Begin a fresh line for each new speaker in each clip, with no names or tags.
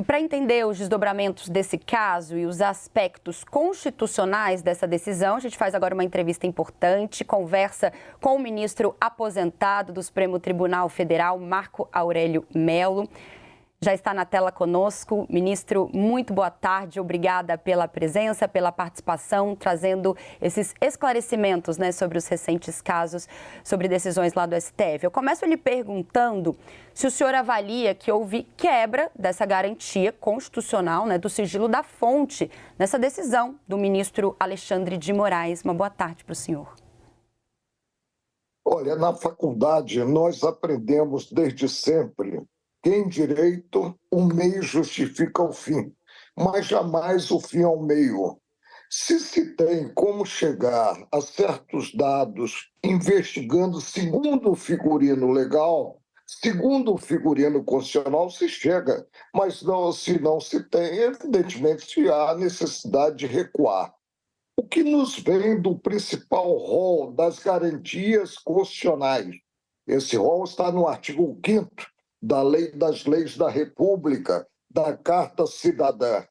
para entender os desdobramentos desse caso e os aspectos constitucionais dessa decisão, a gente faz agora uma entrevista importante, conversa com o ministro aposentado do Supremo Tribunal Federal, Marco Aurélio Mello. Já está na tela conosco. Ministro, muito boa tarde. Obrigada pela presença, pela participação, trazendo esses esclarecimentos, sobre os recentes casos, sobre decisões lá do STF. Eu começo lhe perguntando se o senhor avalia que houve quebra dessa garantia constitucional, do sigilo da fonte, nessa decisão do ministro Alexandre de Moraes. Uma boa tarde para o senhor.
Olha, na faculdade nós aprendemos desde sempre que em direito o meio justifica o fim, mas jamais o fim ao meio. Se tem como chegar a certos dados investigando segundo o figurino legal, segundo o figurino constitucional, se chega, mas não, se não se tem, evidentemente há necessidade de recuar. O que nos vem do principal rol das garantias constitucionais? Esse rol está no artigo 5º da Lei das Leis da República, da Carta Cidadã,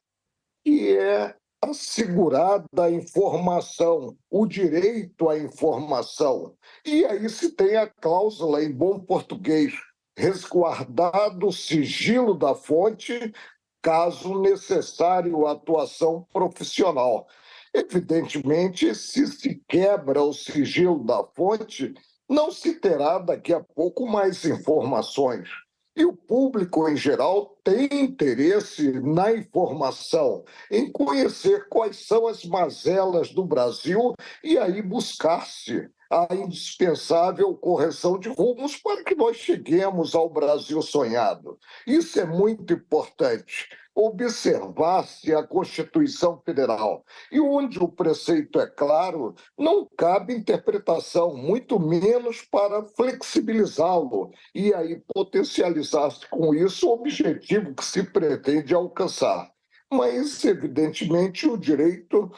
que é assegurada a informação, o direito à informação. E aí se tem a cláusula, em bom português, resguardado o sigilo da fonte, caso necessário a atuação profissional. Evidentemente, se quebra o sigilo da fonte, não se terá daqui a pouco mais informações. E o público, em geral, tem interesse na informação, em conhecer quais são as mazelas do Brasil e aí buscar-se a indispensável correção de rumos para que nós cheguemos ao Brasil sonhado. Isso é muito importante. Observar-se a Constituição Federal. E onde o preceito é claro, não cabe interpretação, muito menos para flexibilizá-lo e aí potencializar-se com isso o objetivo que se pretende alcançar. Mas, evidentemente, o direito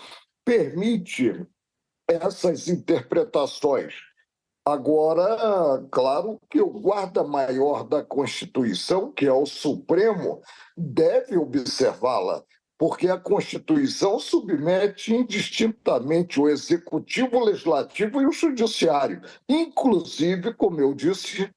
permite essas interpretações. Agora, claro que o guarda-maior da Constituição, que é o Supremo, deve observá-la, porque a Constituição submete indistintamente o Executivo, o Legislativo e o Judiciário, inclusive, como eu disse,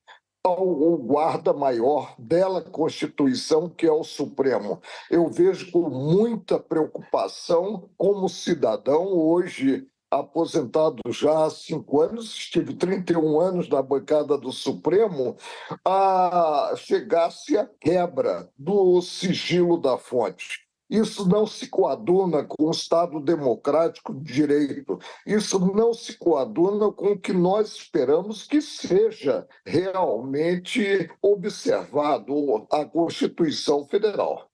ao guarda-maior dela Constituição, que é o Supremo. Eu vejo com muita preocupação, como cidadão, hoje aposentado já há 5 anos, estive 31 anos na bancada do Supremo, a chegar-se à quebra do sigilo da fonte. Isso não se coaduna com o Estado democrático de direito. Isso não se coaduna com o que nós esperamos que seja realmente observado a Constituição Federal.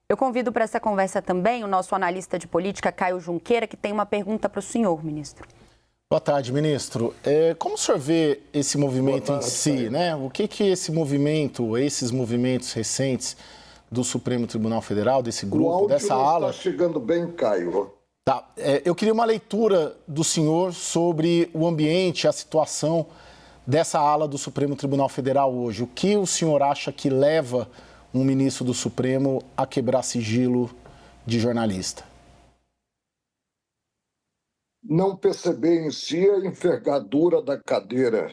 Eu convido para essa conversa também o nosso analista de política, Caio Junqueira, que tem uma pergunta para o senhor, ministro.
Boa tarde, ministro. Como o senhor vê esse movimento em si, O que esse movimento, esses movimentos recentes do Supremo Tribunal Federal, desse grupo, dessa ala...
Está chegando bem, Caio.
Tá. Eu queria uma leitura do senhor sobre o ambiente, a situação dessa ala do Supremo Tribunal Federal hoje. O que o senhor acha que leva um ministro do Supremo a quebrar sigilo de jornalista?
Não perceber em si a envergadura da cadeira.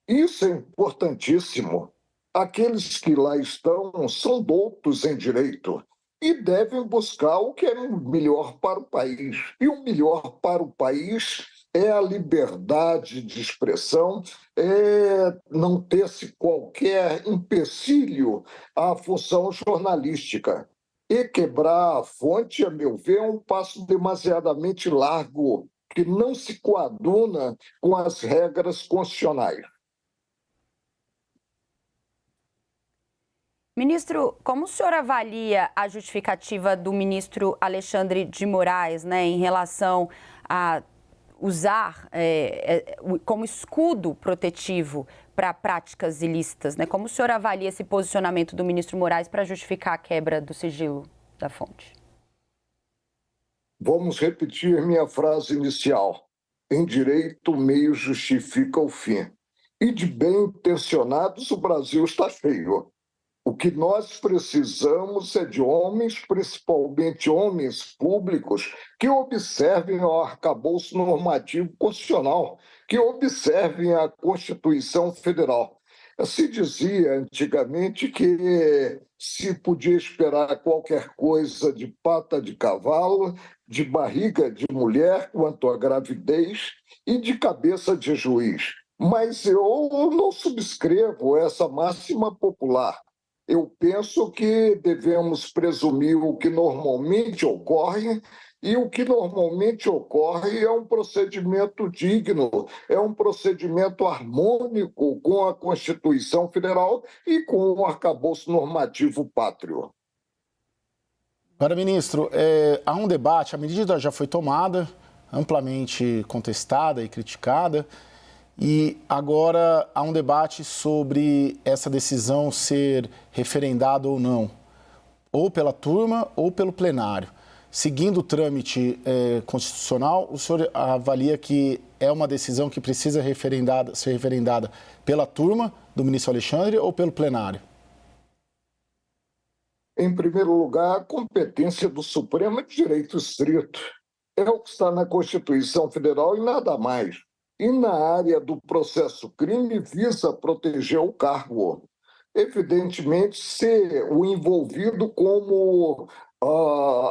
Isso é importantíssimo. Aqueles que lá estão são doutos em direito e devem buscar o que é melhor para o país. E o melhor para o país é a liberdade de expressão, é não ter-se qualquer empecilho à função jornalística. E quebrar a fonte, a meu ver, é um passo demasiadamente largo, que não se coaduna com as regras constitucionais.
Ministro, como o senhor avalia a justificativa do ministro Alexandre de Moraes, em relação a usar como escudo protetivo para práticas ilícitas, Como o senhor avalia esse posicionamento do ministro Moraes para justificar a quebra do sigilo da fonte?
Vamos repetir minha frase inicial. Em direito, o meio justifica o fim. E de bem intencionados, o Brasil está cheio. O que nós precisamos é de homens, principalmente homens públicos, que observem o arcabouço normativo constitucional, que observem a Constituição Federal. Se dizia antigamente que se podia esperar qualquer coisa de pata de cavalo, de barriga de mulher quanto à gravidez e de cabeça de juiz. Mas eu não subscrevo essa máxima popular. Eu penso que devemos presumir o que normalmente ocorre, e o que normalmente ocorre é um procedimento digno, é um procedimento harmônico com a Constituição Federal e com o arcabouço normativo pátrio.
Agora, ministro, há um debate, a medida já foi tomada, amplamente contestada e criticada, e agora há um debate sobre essa decisão ser referendada ou não, ou pela turma ou pelo plenário. Seguindo o trâmite constitucional, o senhor avalia que é uma decisão que precisa ser referendada pela turma do ministro Alexandre ou pelo plenário?
Em primeiro lugar, a competência do Supremo é de direito estrito. É o que está na Constituição Federal e nada mais. E na área do processo crime, visa proteger o cargo. Evidentemente, se o envolvido como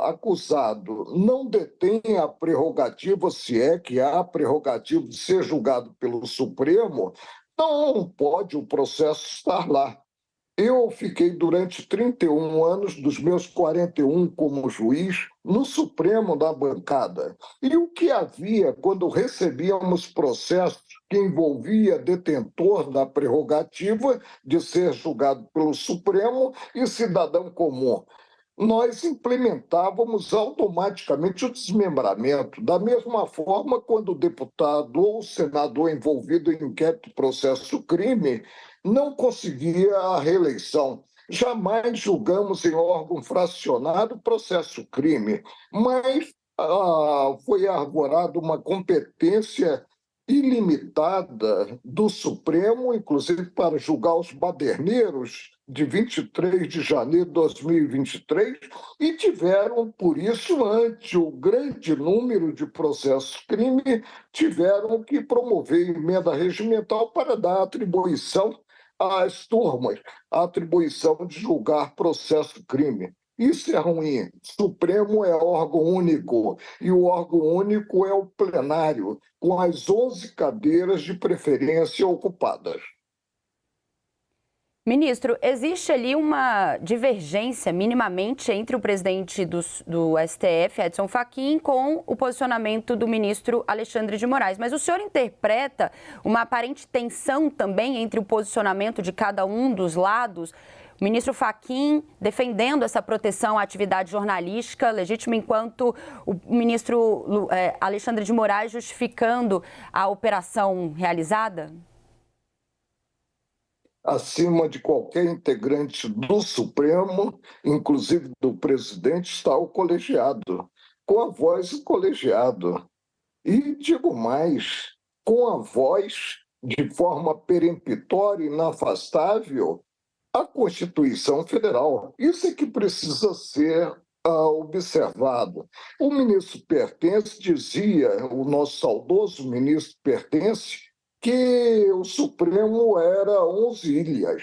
acusado não detém a prerrogativa, se é que há a prerrogativa de ser julgado pelo Supremo, não pode o processo estar lá. Eu fiquei durante 31 anos, dos meus 41 como juiz, no Supremo da bancada. E o que havia quando recebíamos processos que envolvia detentor da prerrogativa de ser julgado pelo Supremo e cidadão comum? Nós implementávamos automaticamente o desmembramento. Da mesma forma, quando o deputado ou o senador envolvido em inquérito, processo, crime, não conseguia a reeleição. Jamais julgamos em órgão fracionado processo crime, mas foi arvorada uma competência ilimitada do Supremo, inclusive para julgar os baderneiros de 23 de janeiro de 2023, e tiveram, por isso, ante o grande número de processos crime, tiveram que promover emenda regimental para dar atribuição às turmas, a atribuição de julgar processo crime. Isso é ruim. Supremo é órgão único, e o órgão único é o plenário, com as 11 cadeiras de preferência ocupadas.
Ministro, existe ali uma divergência minimamente entre o presidente do STF, Edson Fachin, com o posicionamento do ministro Alexandre de Moraes. Mas o senhor interpreta uma aparente tensão também entre o posicionamento de cada um dos lados? O ministro Fachin defendendo essa proteção à atividade jornalística legítima, enquanto o ministro Alexandre de Moraes justificando a operação realizada?
Acima de qualquer integrante do Supremo, inclusive do presidente, está o colegiado, com a voz do colegiado. E digo mais, com a voz, de forma peremptória e inafastável, a Constituição Federal. Isso é que precisa ser observado. O ministro Pertence dizia, o nosso saudoso ministro Pertence, que o Supremo era 11 ilhas,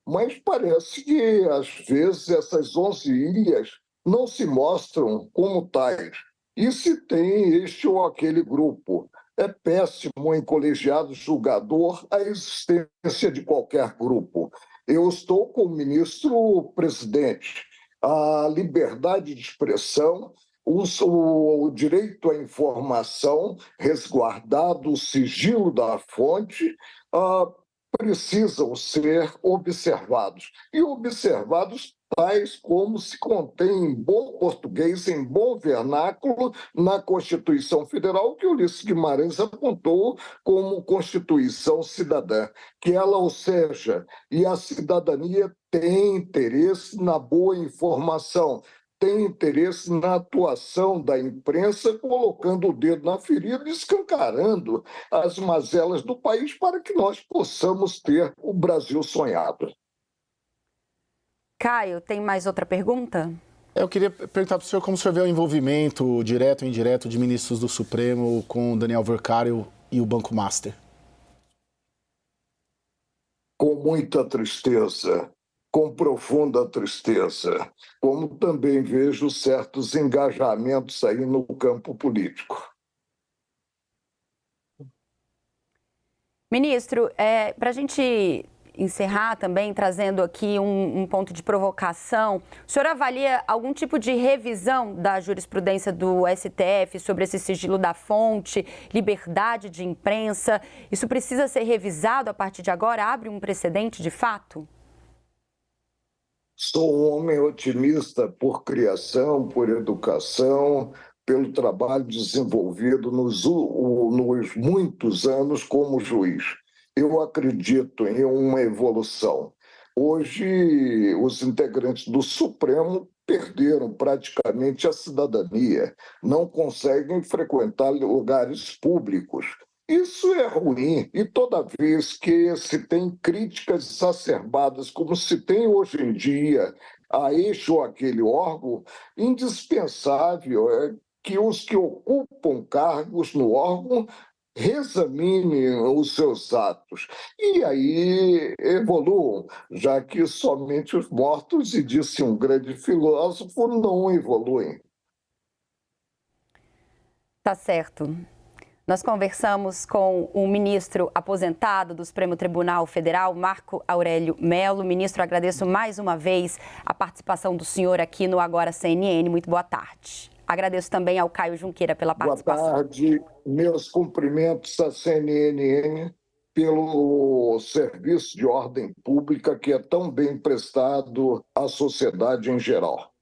mas parece que, às vezes, essas 11 ilhas não se mostram como tais. E se tem este ou aquele grupo. É péssimo em colegiado julgador a existência de qualquer grupo. Eu estou com o ministro-presidente. A liberdade de expressão, o direito à informação, resguardado o sigilo da fonte, precisam ser observados. E observados tais como se contém em bom português, em bom vernáculo, na Constituição Federal, que Ulisses Guimarães apontou como Constituição Cidadã. Que ela, ou seja, e a cidadania tem interesse na boa informação, tem interesse na atuação da imprensa, colocando o dedo na ferida e escancarando as mazelas do país para que nós possamos ter o Brasil sonhado.
Caio, tem mais outra pergunta?
Eu queria perguntar para o senhor como o senhor vê o envolvimento direto e indireto de ministros do Supremo com o Daniel Vercário e o Banco Master.
Com muita tristeza, com profunda tristeza, como também vejo certos engajamentos aí no campo político.
Ministro, para a gente encerrar também, trazendo aqui um ponto de provocação, o senhor avalia algum tipo de revisão da jurisprudência do STF sobre esse sigilo da fonte, liberdade de imprensa? Isso precisa ser revisado a partir de agora? Abre um precedente de fato?
Sou um homem otimista por criação, por educação, pelo trabalho desenvolvido nos muitos anos como juiz. Eu acredito em uma evolução. Hoje, os integrantes do Supremo perderam praticamente a cidadania, não conseguem frequentar lugares públicos. Isso é ruim, e toda vez que se tem críticas exacerbadas, como se tem hoje em dia, a este ou aquele órgão, indispensável é que os que ocupam cargos no órgão reexaminem os seus atos e aí evoluam, já que somente os mortos, e disse um grande filósofo, não evoluem.
Tá certo. Nós conversamos com o ministro aposentado do Supremo Tribunal Federal, Marco Aurélio Mello. Ministro, agradeço mais uma vez a participação do senhor aqui no Agora CNN. Muito boa tarde. Agradeço também ao Caio Junqueira pela participação.
Boa tarde. Meus cumprimentos à CNN pelo serviço de ordem pública que é tão bem prestado à sociedade em geral.